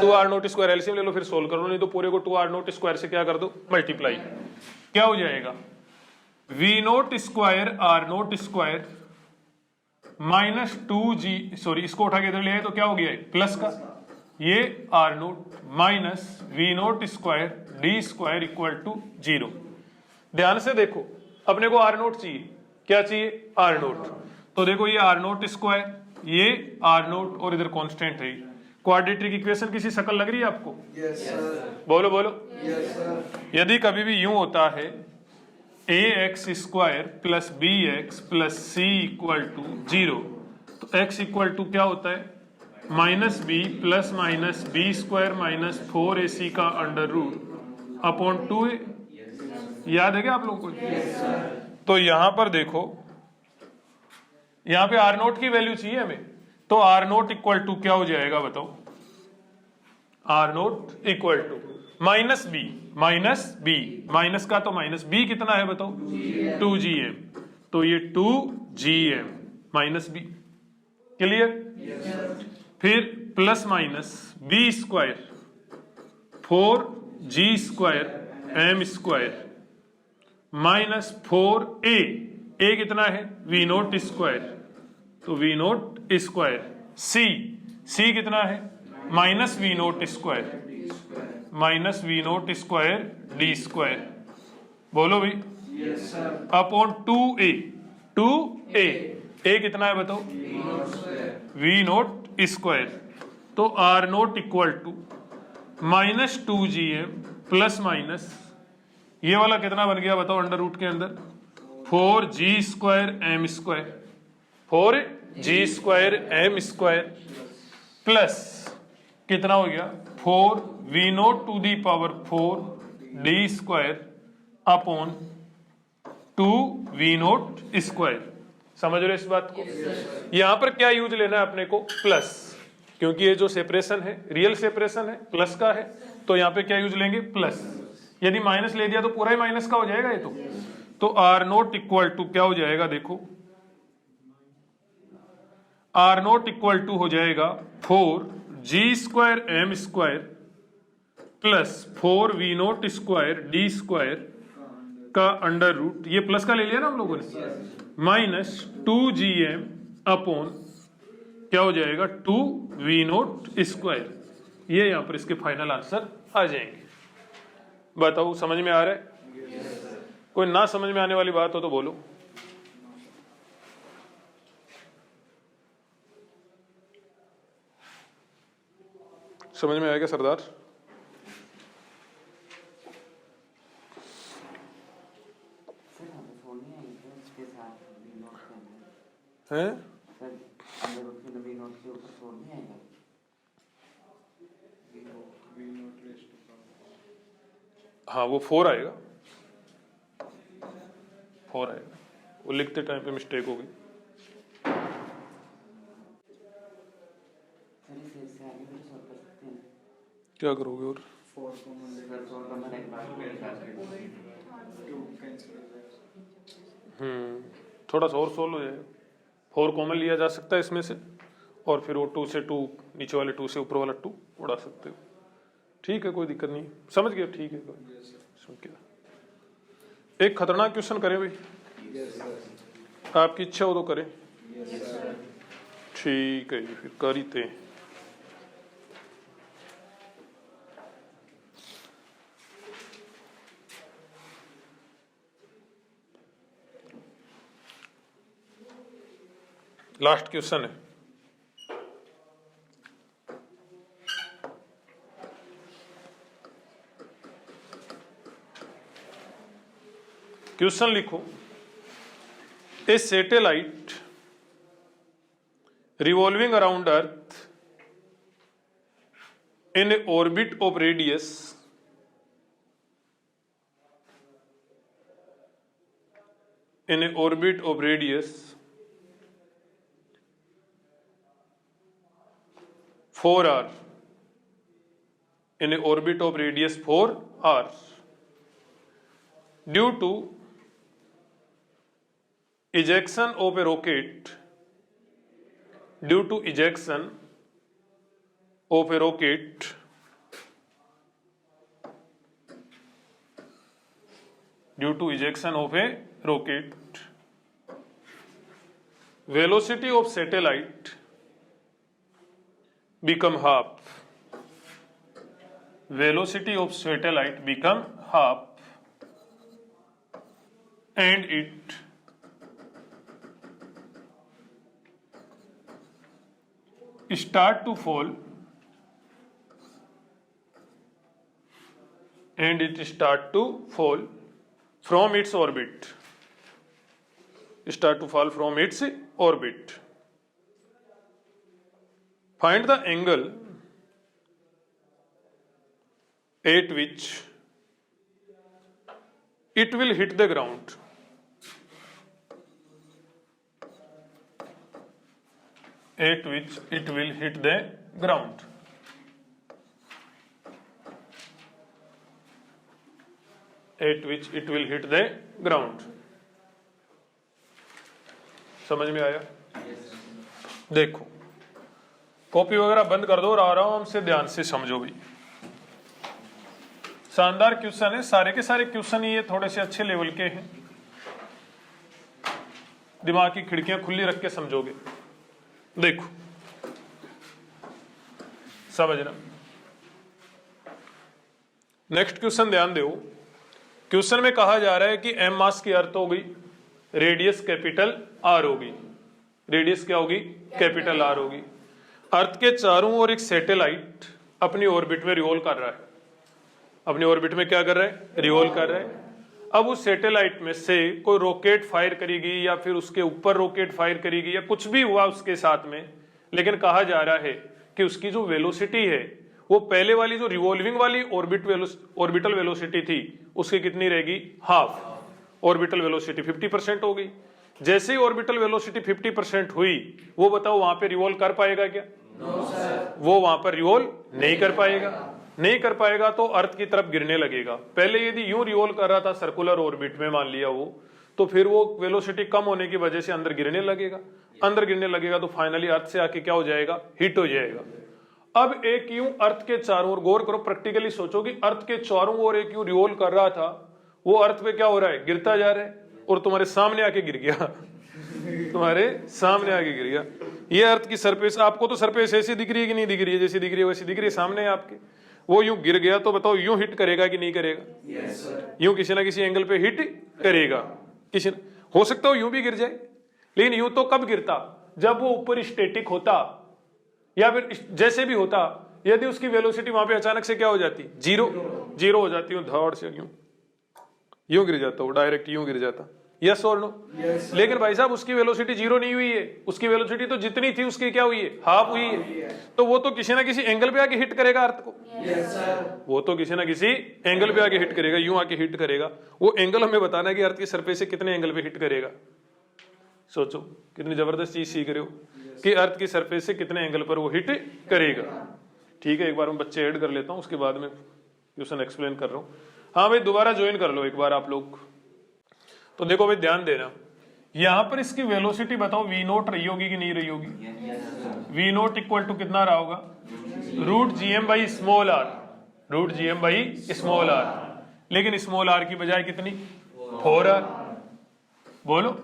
2r नोट स्क्वायर एलसीएम ले लो, फिर सोल्व कर लो, नहीं तो पूरे को 2r नोट स्क्वायर से क्या कर दो? मल्टीप्लाई। क्या हो जाएगा? V naught square r naught square minus 2g, sorry इसको उठा के इधर ले आए तो क्या हो गया? प्लस का ये r naught minus v naught square d square equal to 0। ध्यान से देखो, अपने को आर नोट चाहिए, क्या चाहिए? R naught. तो देखो ये आर नोट स्क्वायर, ये आर नोट और इधर कांस्टेंट है। क्वाड्रेटिक इक्वेशन किसी शक्ल लग रही है आपको? yes, बोलो बोलो। yes, यदि कभी भी यूं होता है ax square plus b x plus c equal to 0, तो x इक्वल टू क्या होता है? Minus b plus minus b square minus 4ac का अंडर रूट अपॉन 2a। याद है क्या आप लोगों को? तो यहां पर देखो, यहां पे आर नोट की वैल्यू चाहिए हमें, तो आर नोट इक्वल टू क्या हो जाएगा बताओ? R naught equal to minus b, minus का तो माइनस, बी कितना है बताओ, 2gm, तो ये 2gm माइनस बी, क्लियर। फिर plus minus b square 4g² m square minus 4a कितना है वी नोट स्क्वायर, तो वी नोट स्क्वायर, सी कितना है minus v naught square, minus v naught square d square, बोलो भाई, अपॉन 2a कितना है बताओ, वी नोट स्क्वायर, तो r naught equal to -2gm plus minus ये वाला कितना बन गया बताओ अंडर रूट के अंदर, 4g² m square, 4g² m square plus कितना हो गया 4v0⁴d² अपॉन 2v0²। समझ रहे हो इस बात को? यहां पर क्या यूज लेना है अपने को, प्लस, क्योंकि ये जो सेपरेशन है रियल सेपरेशन है, प्लस का है, तो यहां पे क्या यूज लेंगे प्लस। यदि माइनस ले दिया तो पूरा ही माइनस का हो जाएगा ये तो आर नोट इक्वल टू क्या हो जाएगा देखो, आर नोट इक्वल टू हो जाएगा 4g² m square plus 4v0² का अंडर रूट, ये प्लस का ले लिया ना हम लोगों ने, माइनस 2gm अपॉन क्या हो जाएगा 2v0²। ये यहां पर इसके फाइनल आंसर आ जाएंगे। बताओ समझ में आ रहा है? कोई ना समझ में आने वाली बात हो तो बोलो। समझ में आएगा सरदार? हैं? हाँ वो 4 आएगा, 4 आएगा, वो लिखते टाइम पे मिस्टेक हो गई। क्या करोगे और? थोड़ा सा और सोल्व हो जाएगा। 4 कॉमन लिया जा सकता है इसमें से, और फिर वो 2 से 2 नीचे वाले 2 से ऊपर वाला 2 उड़ा सकते हो। ठीक है कोई दिक्कत नहीं, समझ गया? ठीक है समझ गया। एक खतरनाक क्वेश्चन करें भाई, आपकी इच्छा हो तो करें। ठीक है जी, फिर कर ही थे। लास्ट क्वेश्चन है, क्वेश्चन लिखो, ए satellite revolving around earth in a orbit of radius 4r, in a orbit of radius 4r, due to ejection of a rocket, due to ejection of a rocket velocity of satellite become half, velocity of satellite become half, and it start to fall, from its orbit, find the angle at which it will hit the ground, eight which it will hit the ground. समझ में आया? देखो copy वगैरह बंद कर दो और आराम से ध्यान से समझो भाई। शानदार क्वेश्चन है, सारे के सारे क्वेश्चन ये थोड़े से अच्छे लेवल के हैं। दिमाग की खिड़कियां खुली रख के समझोगे। देखो समझना। नेक्स्ट क्वेश्चन ध्यान दो। क्वेश्चन में कहा जा रहा है कि एम मास की अर्थ हो गई, रेडियस कैपिटल आर होगी। रेडियस क्या होगी? कैपिटल आर होगी। अर्थ के चारों ओर एक सैटेलाइट अपनी ऑर्बिट में रिवॉल्व कर रहा है। अपनी ऑर्बिट में क्या कर रहा है? रिवॉल्व कर रहा है। अब उस सैटेलाइट में से कोई रॉकेट फायर करेगी या फिर उसके ऊपर रॉकेट फायर करेगी या कुछ भी हुआ उसके साथ में, लेकिन कहा जा रहा है कि उसकी जो वेलोसिटी है वो पहले वाली जो रिवॉल्विंग वाली ऑर्बिटल वेलोसिटी थी उसकी कितनी रहेगी? हाफ। ऑर्बिटल वेलोसिटी 50% हो गई। जैसे ही ऑर्बिटल वेलोसिटी 50% हुई, वो बताओ वहां पे रिवॉल्व कर पाएगा क्या? वो वहां पर रिवॉल्व नहीं कर पाएगा। नहीं कर पाएगा तो अर्थ की तरफ गिरने लगेगा। पहले यदि यूं रिवॉल्व कर रहा था सर्कुलर ऑर्बिट में, मान लिया वो, तो फिर वो वेलोसिटी कम होने की वजह से अंदर गिरने लगेगा। अंदर गिरने लगेगा तो फाइनली अर्थ से आके क्या हो जाएगा? हिट हो जाएगा। अब एक यूं अर्थ के चारों ओर, गौर करो, प्रैक्टिकली सोचो कि अर्थ के चारों ओर एक यूं रिवॉल्व कर रहा था, वो अर्थ पे क्या हो रहा है? गिरता जा रहा है और तुम्हारे सामने आके गिर गया। तुम्हारे सामने आके गिर गया। ये अर्थ की सरफेस, आपको तो सरफेस ऐसी दिख रही है कि नहीं दिख रही है? जैसी दिख रही है वैसी दिख रही है, सामने है आपके। वो यूं गिर गया तो बताओ यूं हिट करेगा कि नहीं करेगा? yes, यूं किसी ना किसी एंगल पे हिट करेगा। किसी हो सकता हो यूं भी गिर जाए, लेकिन यूं तो कब गिरता? जब वो ऊपर स्टैटिक होता या फिर जैसे भी होता, यदि उसकी वेलोसिटी वहां पे अचानक से क्या हो जाती? जीरो हो जाती। धड़ से यूं गिर जाता, वो डायरेक्ट यूं गिर जाता। यस और नो? लेकिन भाई साहब उसकी वेलोसिटी जीरो नहीं हुई है, उसकी वेलोसिटी तो जितनी थी उसकी क्या हुई है? हाफ हुई है। तो वो तो किसी ना किसी एंगल पे आके हिट करेगा अर्थ को। वो तो किसी ना किसी एंगल पे आके हिट करेगा, यूं आके हिट करेगा। वो एंगल हमें बताना है कि अर्थ की सरफेस से कितने एंगल पे हिट करेगा। सोचो कितनी जबरदस्त चीज सीख रहे हो कि अर्थ की सरफेस से कितने एंगल पर वो हिट करेगा। ठीक है, एक बार मैं बच्चे ऐड कर लेता हूं, उसके बाद में क्वेश्चन एक्सप्लेन कर रहा हूं। हाँ भाई दोबारा ज्वाइन कर लो एक बार आप लोग। तो देखो भाई ध्यान देना, यहां पर इसकी वेलोसिटी बताओ वी नोट रही होगी कि नहीं रही होगी? वी नोट इक्वल टू कितना रहा होगा? Root g M by small r. Root g M by small r. लेकिन स्मॉल आर की बजाय कितनी? 4r। बोलो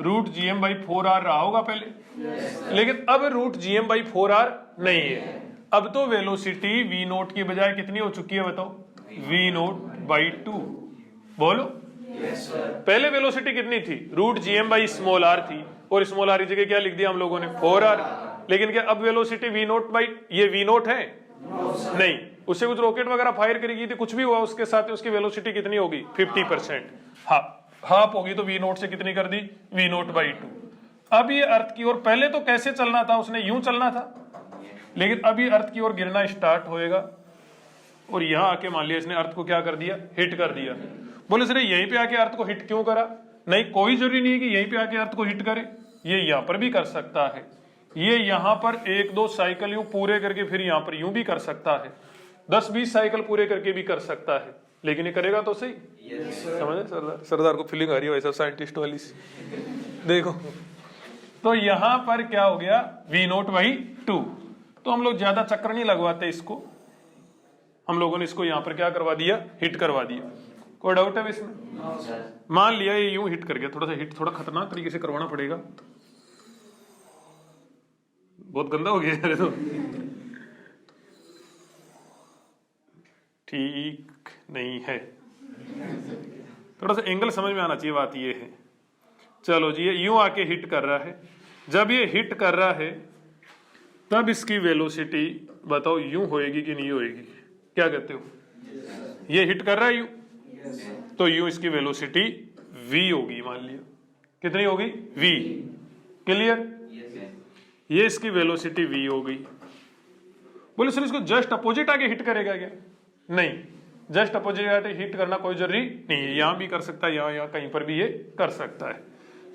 root g M by 4r रहा होगा पहले। लेकिन अब root g M by 4r नहीं है। अब तो वेलोसिटी वी नोट की बजाय कितनी हो चुकी है बताओ? V naught by 2। बोलो पहले वेलोसिटी कितनी थी? Root g M by small r थी, और स्मॉल आर की जगह क्या लिख दिया हम लोगों ने? 4r। लेकिन क्या अब वेलोसिटी वी नोट बाई, ये वी नोट है? नहीं, उससे कुछ रॉकेट वगैरह फायर करेगी थी, कुछ भी हुआ उसके साथ उसकी वेलोसिटी कितनी होगी? 50%। हाफ होगी, तो वी नोट से कितनी कर दी? We naught by 2। अब ये अर्थ की ओर, पहले तो कैसे चलना था? उसने यूं चलना था, लेकिन अब ये अर्थ की ओर गिरना स्टार्ट होएगा, और यहां आके मान लिया इसने अर्थ को क्या कर दिया? हिट कर दिया। बोले सर यहीं पे आके अर्थ को हिट क्यों करा? नहीं, कोई जरूरी नहीं है कि यहीं पे आके अर्थ को हिट करे, ये यहां पर भी कर सकता है। ये यहां पर 1-2 साइकिल यूं पूरे करके फिर यहां पर यूं भी कर सकता है, 10-20 साइकिल पूरे करके भी कर सकता है, लेकिन ये करेगा तो सही। समझे सरदार को फीलिंग आ रही है वैसा साइंटिस्ट वाली सी। देखो तो यहां पर क्या हो गया? V naught by 2। तो हम लोग ज्यादा चक्कर नहीं लगवाते इसको, हम लोगों ने इसको यहां पर क्या करवा दिया? हिट करवा दिया। कोई डाउट है इसमें? मान लिया ये यूं हिट कर गया, थोड़ा सा हिट थोड़ा खतरनाक तरीके से करवाना पड़ेगा, बहुत गंदा हो गया यार तो। ठीक नहीं है, थोड़ा सा एंगल समझ में आना चाहिए, बात ये है। चलो जी, ये यूं आके हिट कर रहा है। जब ये हिट कर रहा है तब इसकी वेलोसिटी बताओ यूं होएगी कि नहीं होएगी? क्या कहते हो? ये हिट कर रहा है यूं, तो यूं इसकी वेलोसिटी v होगी। मान लिया कितनी होगी? v। क्लियर? ये इसकी वेलोसिटी v हो गई। बोले सर इसको जस्ट अपोजिट आके हिट करेगा क्या? नहीं, जस्ट अपोजिट आके हिट करना कोई जरूरी नहीं है, यहां भी कर सकता है, यहां कहीं पर भी ये कर सकता है।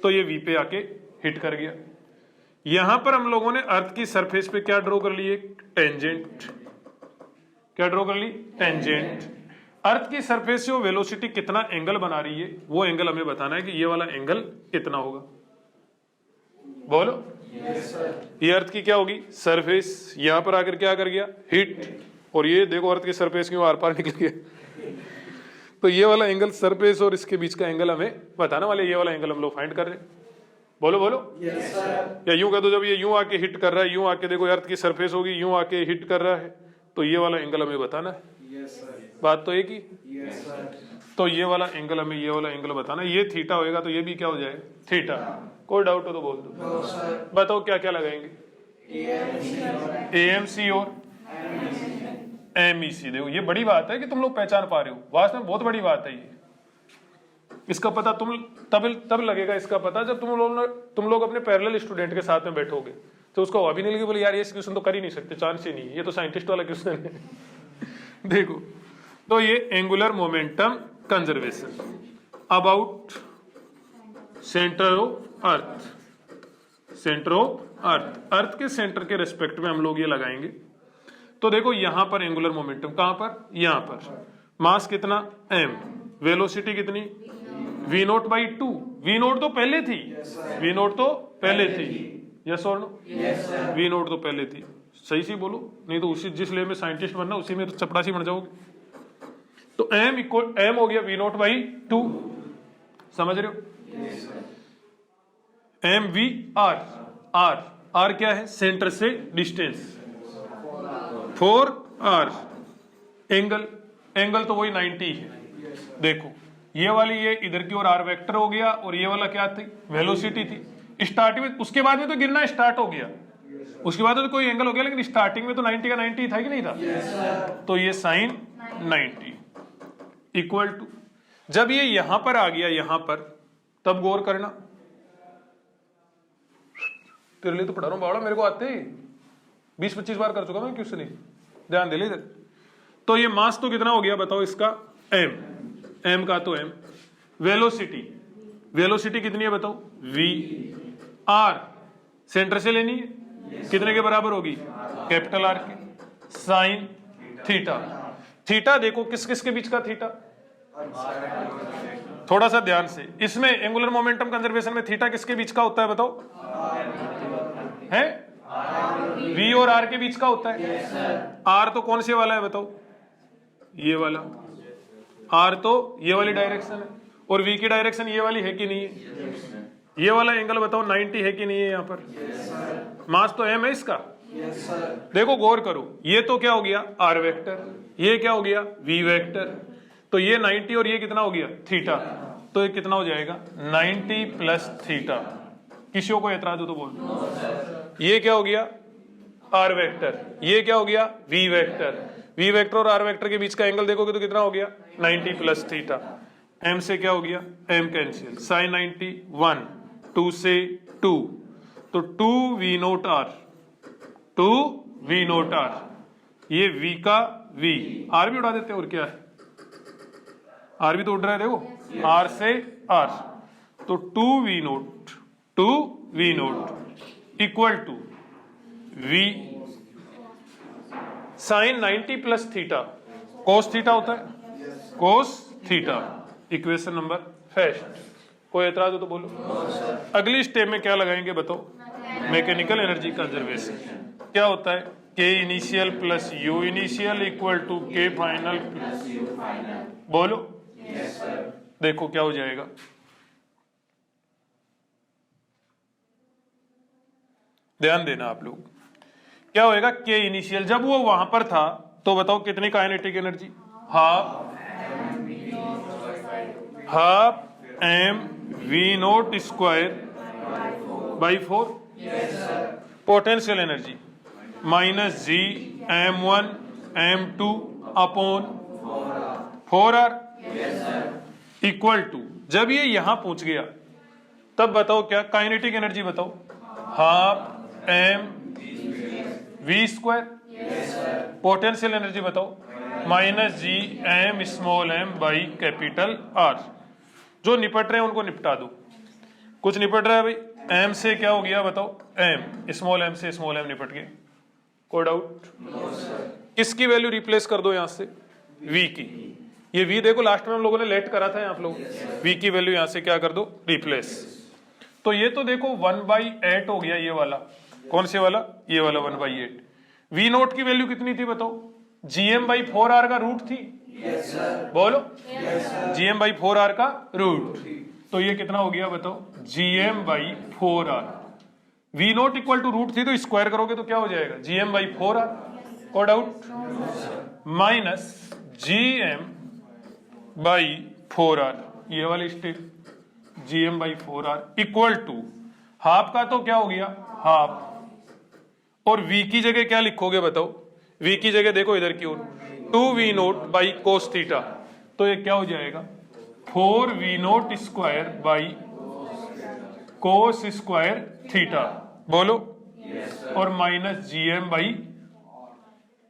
तो ये v पे आके हिट कर गया। यहां पर हम लोगों ने अर्थ की सरफेस पे क्या ड्रॉ कर ली? एक टेंजेंट। क्या ड्रॉ कर ली? टेंजेंट। अर्थ की सरफेस से वो वेलोसिटी कितना एंगल बना रही है, वो एंगल हमें बताना है कि ये वाला एंगल कितना होगा। बोलो। ये अर्थ की क्या होगी सरफेस, यहां पर आकर क्या कर गया हिट, और ये देखो अर्थ की सरफेस क्यों आर पार निकल गया। तो ये वाला एंगल सरफेस और इसके बीच का एंगल हमें बताने वाले, ये वाला एंगल हम लोग फाइंड कर रहे हैं। बोलो बोलो। या यूं कह दो, जब ये यूं आके हिट कर रहा है, यूं आके देखो अर्थ की सरफेस होगी, यूं आके हिट कर रहा है, तो ये वाला एंगल हमें बताना है। बात तो एक ही। तो ये वाला एंगल हमें, ये वाला एंगल बताना, ये थीटा होएगा तो ये भी क्या हो जाएगा थीटा। कोई डाउट हो तो बोल दो। बताओ क्या क्या लगाएंगे, एएमसी और एमईसी। देखो ये बड़ी बात है कि तुम लोग पहचान पा रहे हो, वास्तव में बहुत बड़ी बात है ये। इसका पता तुम तब लगेगा इसका पता जब तुम लोग अपने पैरेलल स्टूडेंट के साथ में बैठोगे, तो उसको अभी नहीं लगे बोले यार ये क्वेश्चन तो कर ही नहीं सकते, चांस ही नहीं है, ये तो साइंटिस्ट वाला क्वेश्चन है। देखो तो ये angular momentum conservation about centre of earth, centre of earth, earth के सेंटर के रेस्पेक्ट में हम लोग ये लगाएंगे। तो देखो यहां पर एंगुलर मोमेंटम कहां पर, यहां पर मास कितना m, वेलोसिटी कितनी v note by 2, v note तो पहले थी, v नोट तो पहले थी, यस और नो, v नोट तो पहले थी, सही सी बोलो, नहीं तो उसी जिस ले में साइंटिस्ट बनना उसी में तो चपड़ासी बन जाओगे। तो m इक्वल m हो गया v नोट बाई 2, समझ रहे हो, m v r, r r क्या है सेंटर से डिस्टेंस, 4 आर, एंगल एंगल तो वही 90 है। देखो ये वाली ये इधर की ओर आर वेक्टर हो गया, और ये वाला क्या थी वेलोसिटी थी स्टार्टिंग में, उसके बाद में तो गिरना स्टार्ट हो गया, उसके बाद तो कोई एंगल हो गया, लेकिन स्टार्टिंग में तो 90 का 90 था कि नहीं था। तो ये साइन 90 इक्वल टू, जब ये यहां पर आ गया यहां पर, तब गौर करना, तेरे लिए तो पढ़ा रहा हूं बावड़ा, मेरे को आते ही 20-25 बार कर चुका मैं क्वेश्चन ही, ध्यान दे ले इधर। तो ये मास तो कितना हो गया बताओ इसका m, m का तो m, वेलोसिटी, वेलोसिटी कितनी है बताओ v, r सेंटर से लेनी है, कितने के बराबर होगी कैपिटल R के, साइन थीटा, थीटा देखो किस किस के बीच का थीटा, थोड़ा सा ध्यान से, इसमें एंगुलर मोमेंटम कंजर्वेशन में थीटा किसके बीच का होता है बताओ, है v और r के बीच का होता है। r तो कौन से वाला है बताओ, ये वाला, r तो ये वाली डायरेक्शन है, और v की डायरेक्शन ये वाली है कि नहीं है, ये वाला एंगल बताओ 90 है कि नहीं है, यहाँ पर मास तो m है इसका। देखो गौर करो, ये तो क्या हो गया r वेक्टर, ये क्या हो गया v वेक्टर, तो ये 90 और ये कितना हो गया थीटा, तो ये कितना हो जाएगा 90 प्लस थीटा। किसी को एतराज हो तो बोल। ये क्या हो गया r वेक्टर, ये क्या हो गया v वेक्टर, v वेक्टर और r वेक्टर के बीच का एंगल देखोगे तो कितना हो गया 90 प्लस थीटा। m से क्या हो गया m कैंसिल, साइन 90 1, 2 से 2, तो 2v note r, 2v note r, ये v का v, r भी उड़ा देते हैं और क्या है, r भी तो उड़ रहा है देखो, r से r, तो 2v naught, 2v naught equal to v sine 90 plus theta, cos theta होता है, cos theta, equation number first. कोई एतराज हो तो बोलो। अगली स्टेप में क्या लगाएंगे बताओ, मैकेनिकल एनर्जी कंजर्वेशन क्या होता है, k initial plus u initial equal to k final plus, बोलो देखो क्या हो जाएगा, ध्यान देना आप लोग, क्या होएगा के इनिशियल, जब वो वहां पर था तो बताओ कितनी kinetic energy, half M we naught square by 4, potential energy minus G m1 m2 upon 4r equal to, जब ये यहां पहुंच गया तब बताओ क्या काइनेटिक एनर्जी बताओ, half M V square, potential energy बताओ minus G M small M by capital R. जो निपट रहे हैं उनको निपटा दो, कुछ निपट रहा है भाई, एम से क्या हो गया बताओ एम, स्मॉल एम से स्मॉल एम निपट गए, कोई डाउट, किसकी वैल्यू रिप्लेस कर दो यहां से v की, ये v देखो लास्ट में हम लोगों ने लेट करा था आप लोग, v की वैल्यू यहां से क्या कर दो, रिप्लेस। तो ये तो देखो 1/8 हो गया ये वाला, कौन से वाला, ये वाला 1/8। v नोट की वैल्यू कितनी थी बताओ, gm/4r का रूट थी। yes, बोलो gm/4r का रूट, तो ये कितना हो गया बताओ, gm/4r। v naught equal to root थी तो स्क्वायर करोगे तो क्या हो जाएगा, gm/4r, code out, minus gm/4r, ये वाली step, gm/4r equal to half का तो क्या हो गया, हाफ, और v की जगह क्या लिखोगे बताओ, v की जगह देखो इधर की ओर, 2v0 cos थीटा, तो ये क्या हो जाएगा, 4v0 square by cos square theta, बोलो और माइनस gm/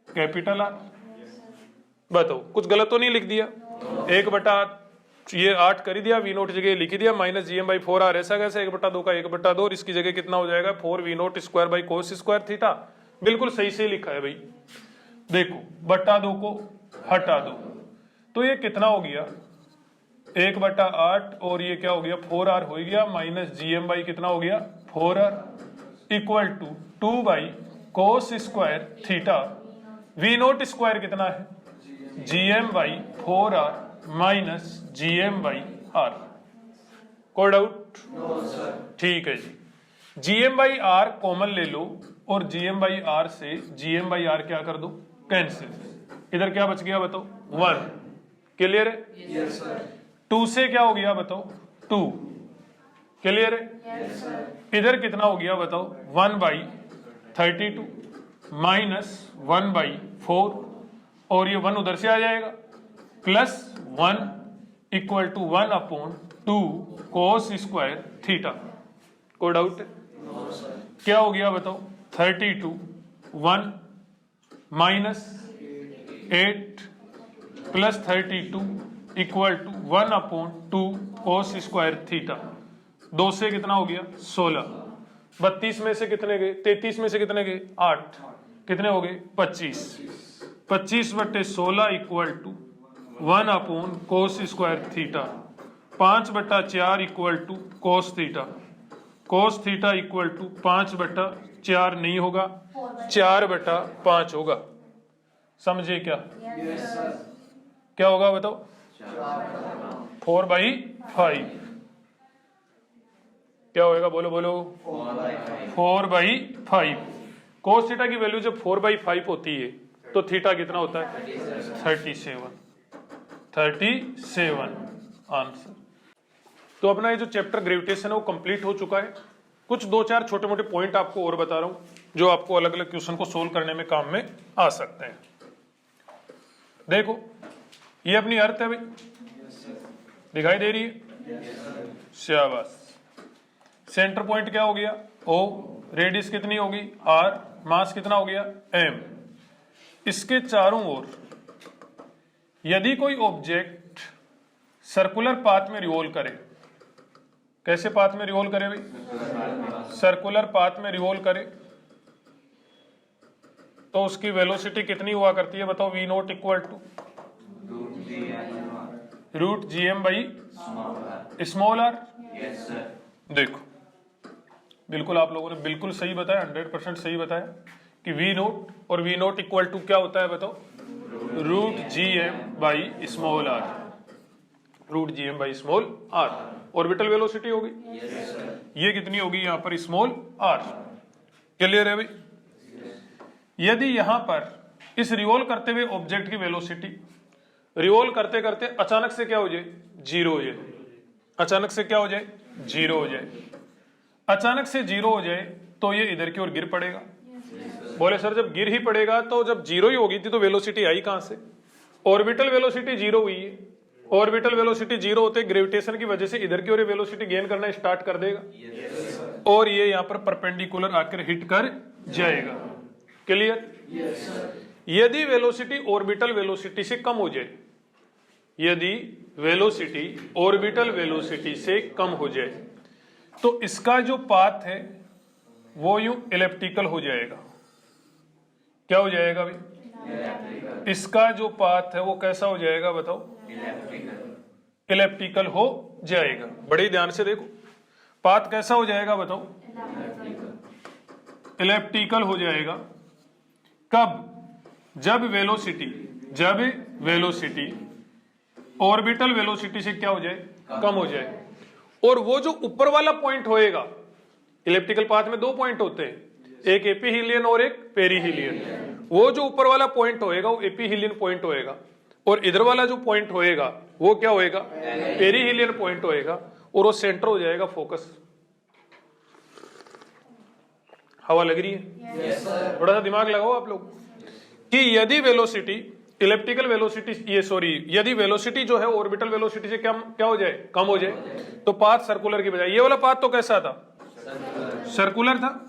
कैपिटल R। बताओ कुछ गलत तो नहीं लिख दिया, 1/8 ये 8 कर ही दिया, v नोट जगह लिख दिया, माइनस gm/4r, ऐसा कैसे, 1/2 का 1/2 और इसकी जगह कितना हो जाएगा, 4v0 square by cos square theta, बिल्कुल सही से लिखा है भाई। देखो बटा 2 को हटा दो तो ये कितना हो गया, 1/8 और ये क्या हो गया, 4r हो गया, माइनस gm/ कितना हो गया, 4r equal to 2 cos square theta, v naught square कितना है, gm/4r minus gm/r, code out, ठीक है जी। gm/r कॉमन ले लो और gm/r से gm/r क्या कर दो, कैंसिल, इधर क्या बच गया बताओ, 1, क्लियर है, yes, 2 से क्या हो गया बताओ, 2, क्लियर है, yes, इधर कितना हो गया बताओ, 1/32 माइनस 1/4 और ये 1 उधर से आ जाएगा, plus 1 equal to 1/2 cos square theta, कोड आउट है, क्या हो गया बताओ, 32 1 minus 8 plus 32 equal to 1/2 cos square theta, 2 से कितना हो गया, 16, 32 में से कितने गए, 33 में से कितने गए, 8, कितने हो गए, 25, 25/16 equal to 1/, cos square theta, 5/4 equal to cos theta, cos theta equal to 5/4 नहीं होगा, 4/5 होगा, समझे क्या, क्या होगा बताओ, 4/5, क्या होएगा, बोलो बोलो, 4/5। कोस थीटा की वैल्यू जब 4/5 होती है तो थीटा कितना होता है, 37 आंसर। तो अपना ये जो चैप्टर ग्रेविटेशन है वो कंप्लीट हो चुका है। कुछ 2-4 छोटे मोटे पॉइंट आपको और बता रहा हूं जो आपको अलग अलग क्वेश्चन को सोल्व करने में काम में आ सकते हैं। देखो ये अपनी अर्थ है भाई, दिखाई दे रही है, शाबाश। सेंटर पॉइंट क्या हो गया, O, रेडियस कितनी होगी, R, मास कितना हो गया, M। इसके चारों ओर यदि कोई ऑब्जेक्ट सर्कुलर पाथ में रिवॉल्व करे, कैसे पाथ में रिवॉल्व करे भाई, सर्कुलर पाथ में रिवॉल्व करे, तो उसकी वेलोसिटी कितनी हुआ करती है बताओ, v naught equal to root gm/स्मॉल r। देखो बिल्कुल आप लोगों ने बिल्कुल सही बताया, 100% सही बताया कि v नोट और v नोट इक्वल टू क्या होता है बताओ, रूट gm/स्मॉल r, रूट gm/स्मॉल r। ऑर्बिटल वेलोसिटी होगी, ये कितनी होगी यहां पर, स्मॉल r, क्लियर है भाई। यदि यहां पर इस रिवॉल्व करते हुए ऑब्जेक्ट की वेलोसिटी रिवॉल्व करते करते अचानक से क्या हो जाए, जीरो हो जाए, अचानक से क्या हो जाए, जीरो हो जाए, अचानक से जीरो हो जाए तो ये इधर की ओर गिर पड़ेगा। बोले सर जब गिर ही पड़ेगा तो जब जीरो ही होगी थी तो वेलोसिटी आई कहां से, ऑर्बिटल वेलोसिटी जीरो हुई है, ऑर्बिटल वेलोसिटी जीरो होते ग्रेविटेशन की वजह से इधर की ओर वेलोसिटी गेन करना स्टार्ट कर देगा और ये यहां पर परपेंडिकुलर आकर हिट कर जाएगा, क्लियर। यदि वेलोसिटी ऑर्बिटल वेलोसिटी से कम हो जाए, यदि वेलोसिटी ऑर्बिटल वेलोसिटी से कम हो जाए तो इसका जो पाथ है वो यूं इलिप्टिकल हो जाएगा। क्या हो जाएगा भाई, इसका जो पाथ है वो कैसा हो जाएगा बताओ, इलेप्टिकल हो जाएगा। बड़े ध्यान से देखो, पाथ कैसा हो जाएगा बताओ? इलेप्टिकल हो जाएगा। कब? जब वेलोसिटी ऑर्बिटल वेलोसिटी से क्या हो जाए? कम हो जाए। और वो जो ऊपर वाला पॉइंट होएगा, इलेप्टिकल पाथ में दो पॉइंट होते हैं, एक एपीहीलियन और एक पेरीहीलियन। वो जो ऊपर वाला पॉइंट होएगा वो एपीहीलियन पॉइंट होएगा, और इधर वाला जो पॉइंट होएगा वो क्या होएगा? पेरीहीलियन पॉइंट होएगा, और वो सेंटर हो जाएगा फोकस। हवा लग रही है? थोड़ा सा दिमाग लगाओ आप लोग कि यदि वेलोसिटी इलेप्टिकल वेलोसिटी यदि वेलोसिटी जो है ऑर्बिटल वेलोसिटी से क्या हो जाए? कम हो जाए, तो पाथ सर्कुलर की बजाय, ये वाला पाथ तो कैसा था? सर्कुलर था।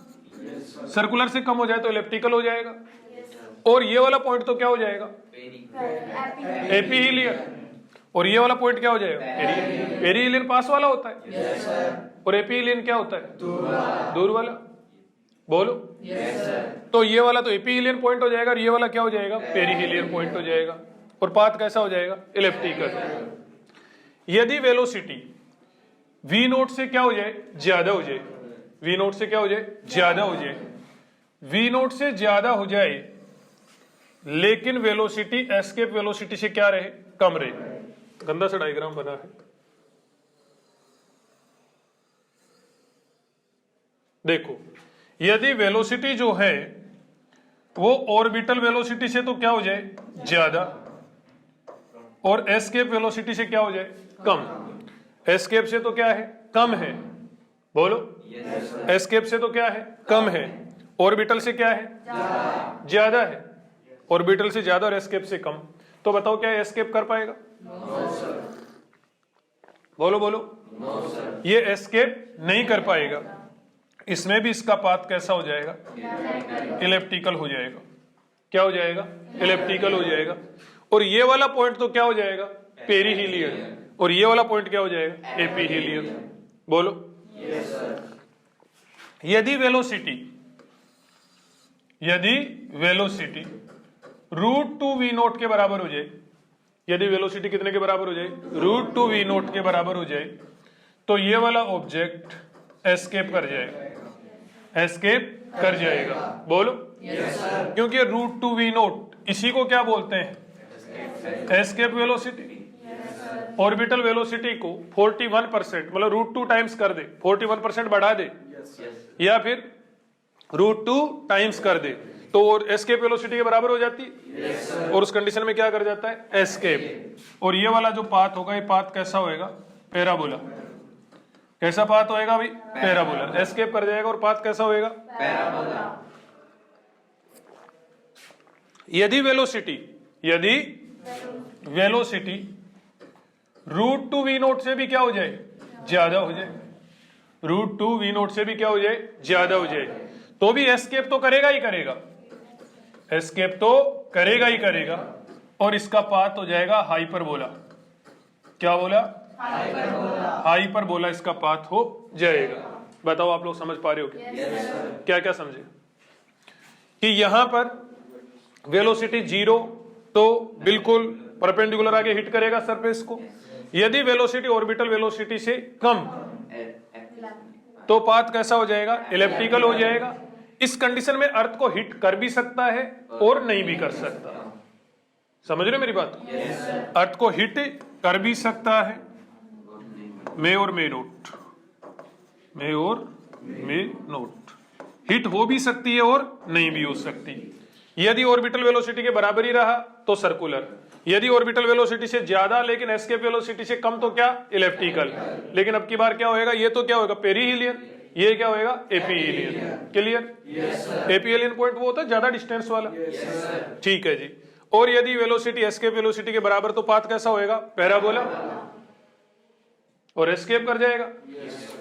सर्कुलर से कम हो जाए तो इलेप्टिकल हो जाएगा। और ये वाला पॉइंट तो क्या हो जाएगा? एपीहीलियन। और ये वाला पॉइंट क्या हो जाएगा? पेरीहीलियन पास वाला होता है, और एपीहीलियन क्या होता है? दूर वाला। बोलो। तो ये वाला तो एपीहीलियन पॉइंट हो जाएगा, और ये वाला क्या हो जाएगा? पेरीहीलियन पॉइंट हो जाएगा। और पाथ कैसा हो जाएगा? इलेप्टिकल। यदि वेलोसिटी v नोट से क्या हो जाए? ज्यादा हो जाए। v नोट से क्या हो जाए? ज्यादा हो जाए। v नोट से ज्यादा हो जाए, लेकिन वेलोसिटी एस्केप वेलोसिटी से क्या रहे? कम रहे। गंदा सा डायग्राम बना है, देखो। यदि वेलोसिटी जो है वो ऑर्बिटल वेलोसिटी से तो क्या हो जाए? ज्यादा, और एस्केप वेलोसिटी से क्या हो जाए? कम। एस्केप से तो क्या है? कम है। बोलो। एस्केप से तो क्या है? कम है। ऑर्बिटल से क्या है? ज्यादा है। ऑर्बिटल से ज्यादा और एस्केप से कम। तो बताओ क्या एस्केप कर पाएगा? बोलो बोलो। ये एस्केप नहीं कर पाएगा। इसमें भी इसका पाथ कैसा हो जाएगा? इलेप्टिकल हो जाएगा। क्या हो जाएगा? इलेप्टिकल हो जाएगा। और ये वाला पॉइंट तो क्या हो जाएगा? पेरीहीलियन। और ये वाला पॉइंट क्या हो जाएगा? एपीहीलियन। बोलो। यदि वेलोसिटी √2v नोट के बराबर हो जाए, यदि वेलोसिटी कितने के बराबर हो जाए? √2v नोट के बराबर हो जाए, तो ये वाला ऑब्जेक्ट एस्केप कर जाएगा। एस्केप कर जाएगा। बोलो। क्योंकि √2v नोट इसी को क्या बोलते हैं? Escape velocity. ऑर्बिटल वेलोसिटी को 41%, मतलब √2 टाइम्स कर दे, 41% बढ़ा दे, या फिर √2 टाइम्स कर दे, तो एस्केप वेलोसिटी के बराबर हो जाती है। और उस कंडीशन में क्या कर जाता है? एस्केप। और ये वाला जो पाथ होगा, ये पाथ कैसा होएगा? पैराबोला। कैसा पाथ होएगा भाई? पैराबोला। एस्केप कर जाएगा, और पाथ कैसा होएगा? पैराबोला। यदि वेलोसिटी √2v नोट से भी क्या हो जाए? ज्यादा हो जाए। √2v नोट से भी क्या हो जाए? ज्यादा हो जाए, तो भी एस्केप तो करेगा ही करेगा। एस्केप तो करेगा ही करेगा। और इसका पाथ हो जाएगा हाइपरबोला। क्या बोला? हाइपरबोला इसका पाथ हो जाएगा। बताओ आप लोग समझ पा रहे हो क्या? क्या क्या समझे? कि यहां पर वेलोसिटी 0 तो बिल्कुल परपेंडिकुलर आगे हिट करेगा सरफेस को। यदि वेलोसिटी ऑर्बिटल वेलोसिटी से कम, तो पाथ कैसा हो जाएगा? इलेप्टिकल हो जाएगा। इस कंडीशन में अर्थ को हिट कर भी सकता है और नहीं भी कर सकता। समझ रहे हो मेरी बात? अर्थ को हिट कर भी सकता है, मे नोट हिट हो भी सकती है और नहीं भी हो सकती। यदि ऑर्बिटल वेलोसिटी के बराबर ही रहा तो सर्कुलर, यदि ऑर्बिटल वेलोसिटी से ज्यादा लेकिन एस्केप वेलोसिटी से कम तो क्या? इलेप्टिकल। लेकिन अब की बार क्या होएगा? ये तो क्या होगा? पेरीहीलियन। ये क्या होएगा? एपीहीलियन। क्लियर? एपीहीलियन पॉइंट वो होता है ज्यादा डिस्टेंस वाला। ठीक है जी। और यदि वेलोसिटी एस्केप वेलोसिटी के बराबर, तो पाथ कैसा होएगा? पैराबोला। और एस्केप कर जाएगा।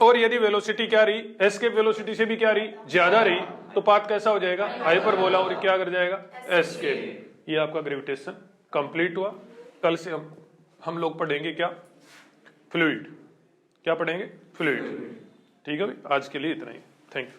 और यदि वेलोसिटी क्या रही? एस्केप वेलोसिटी से भी क्या रही? ज्यादा रही, तो पाथ कैसा हो जाएगा? हाइपरबोला। और क्या कर जाएगा? एस्केप। ये आपका ग्रेविटेशन कंप्लीट हुआ। कल से हम लोग पढ़ेंगे क्या? फ्लूइड। क्या पढ़ेंगे? फ्लूइड। ठीक है भाई, आज के लिए इतना ही। Thank you.